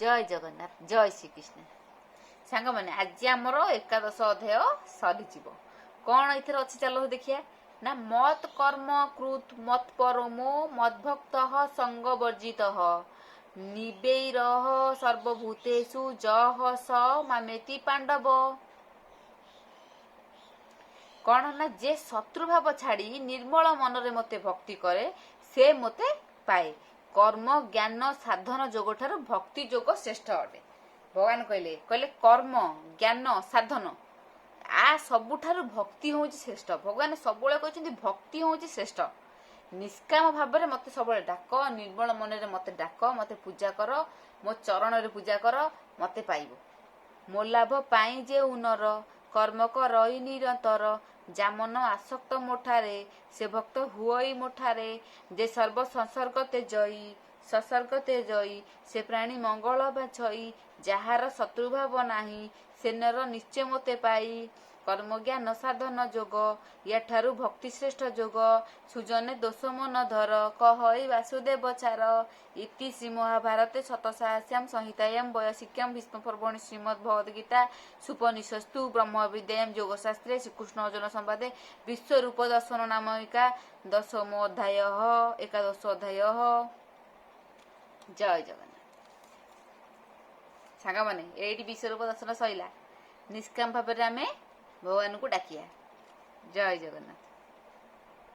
जय जगन्नाथ जय श्रीकृष्ण सांग मैंने आज आमर एकादश अध्याय सरीज कौन ये अच्छी चलो देखिए ना मत कर्म कृत मत परमो मद्भक्त संग वर्जित निबैर सर्वभूतेषु जह स मामेति पांडव कौन ना जे शत्रुभाव छाड़ी निर्मल मन रे मते भक्ति करे से मते पाए कर्म ज्ञान साधन जोग ठारू भक्ति जोग श्रेष्ठ अटे भगवान कहले कहले कर्म ज्ञान साधन आ सबुठारू भक्ति हूँ श्रेष्ठ भगवान सब कहते भक्ति हूँ श्रेष्ठ निष्काम भाव में मत सब डाक निर्मल मन रे मत डाक मत पूजा कर मो चरण रे पूजा कर मत पाइब मो लाभ पाई जे उनर कर्म कर निरंतर जामन आसक्त मोठारे से भक्त हुई मोठारे जे सर्व संसर्ग ते जयी ससर्ग ते जयी से प्राणी मंगल बाछई जार शत्रुभाव नाही से नर निश्चय मते पाई कर्म ज्ञान साधन जोग याठारू भक्ति श्रेष्ठ जोग सुजने दोष मन धर कहई वासुदेव चार इति श्री महाभारते शतसाहस्यां संहितायां वयसिक्यां भीष्म पर्वणि श्रीमद् भगवद्गीता सुपनिषस्तु ब्रह्म विद्यायां योगशास्त्रे श्रीकृष्ण अर्जुन संवादे विश्वरूप दर्शन नामिका दशमो अध्याय एकादश अध्याय जय जगन्नाथ सांग माने एटी विश्वरूप दर्शन सैला निष्काम भाव में आम भगवान को डाकिया जय जगन्नाथ।